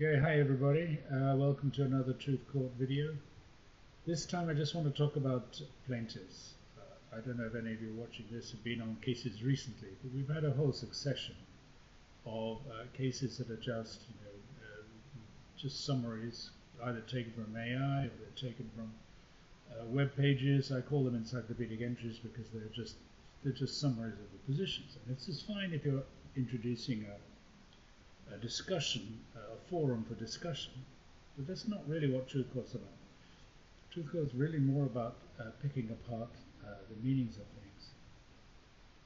Okay, hi everybody. Welcome to another Truth Court video. This time I just want to talk about plaintiffs. I don't know if any of you watching this have been on cases recently, but we've had a whole succession of cases that are just summaries, either taken from AI or they're taken from web pages. I call them encyclopedic entries because they're just summaries of the positions. And it's just fine if you're introducing a discussion, a forum for discussion, but that's not really what Truth Court's about. Truth Court is really more about picking apart the meanings of things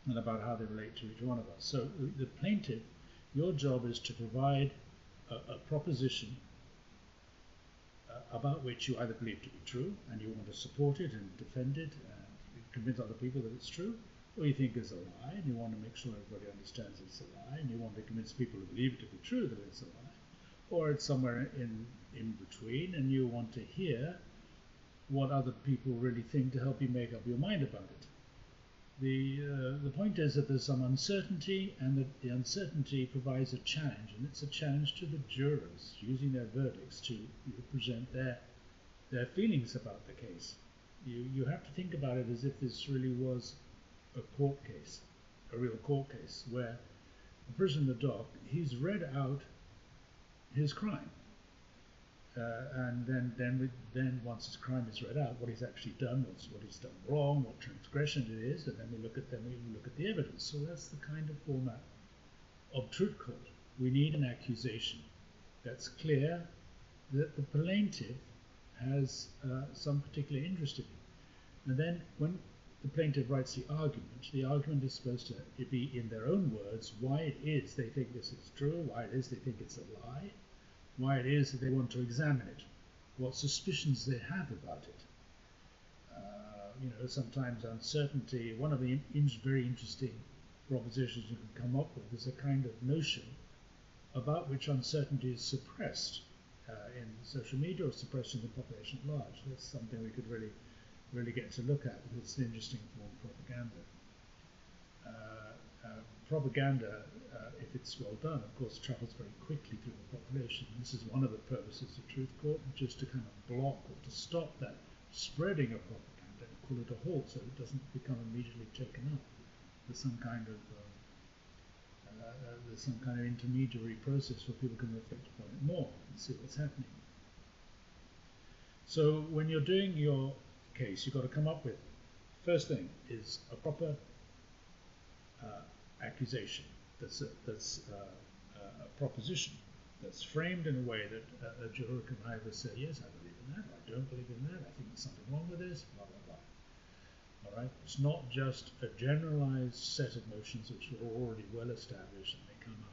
and about how they relate to each one of us. So the plaintiff, your job is to provide a proposition about which you either believe to be true and you want to support it and defend it and convince other people that it's true, or you think it's a lie and you want to make sure everybody understands it's a lie and you want to convince people who believe it to be true that it's a lie, or it's somewhere in between and you want to hear what other people really think to help you make up your mind about it. The point is that there's some uncertainty, and that the uncertainty provides a challenge, and it's a challenge to the jurors using their verdicts to present their feelings about the case. You have to think about it as if this really was a court case, a real court case, where the prisoner in the dock, he's read out his crime, and then once his crime is read out, what he's actually done, what he's done wrong, what transgression it is, and then we look at the evidence. So that's the kind of format of Truth Court. We need an accusation that's clear, that the plaintiff has some particular interest in, and then when the plaintiff writes the argument is supposed to be in their own words why it is they think this is true, why it is they think it's a lie, why it is that they want to examine it, what suspicions they have about it. Sometimes uncertainty, one of the very interesting propositions you can come up with is a kind of notion about which uncertainty is suppressed in social media or suppressed in the population at large. That's something we could really get to look at. It's an interesting form of propaganda. Propaganda, if it's well done, of course, travels very quickly through the population. This is one of the purposes of Truth Court, just to kind of block or to stop that spreading of propaganda and pull it a halt so it doesn't become immediately taken up. There's some kind of intermediary process where people can reflect upon it more and see what's happening. So when you're doing your case, you've got to come up with, first thing is a proper accusation that's a proposition that's framed in a way that a juror can either say, yes, I believe in that, or I don't believe in that, I think there's something wrong with this, blah, blah, blah. All right? It's not just a generalized set of notions which are already well established and they come out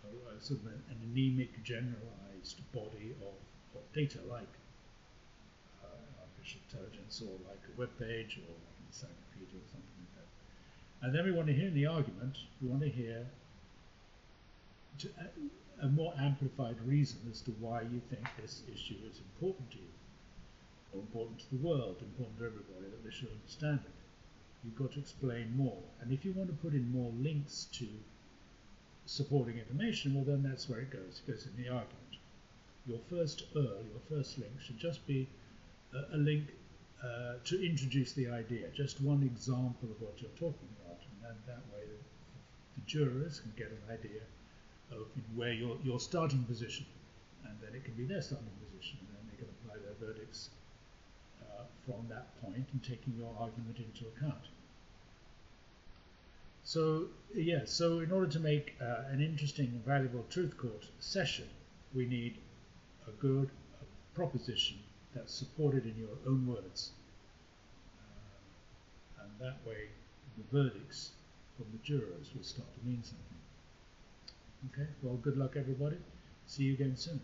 of sort of an anemic, generalized body of data, like artificial intelligence, or like a web page, or like an encyclopedia, or something like that. And then we want to hear in the argument, we want to hear a more amplified reason as to why you think this issue is important to you, or important to the world, important to everybody, that they should understand it. You've got to explain more. And if you want to put in more links to supporting information, well, then that's where it goes. It goes in the argument. Your first link should just be a link to introduce the idea, just one example of what you're talking about, and then that way the jurors can get an idea of where your starting position, and then it can be their starting position, and then they can apply their verdicts from that point and taking your argument into account. So so in order to make an interesting and valuable Truth Court session, we need a good proposition that's supported in your own words, and that way the verdicts from the jurors will start to mean something. Okay, well, good luck everybody. See you again soon.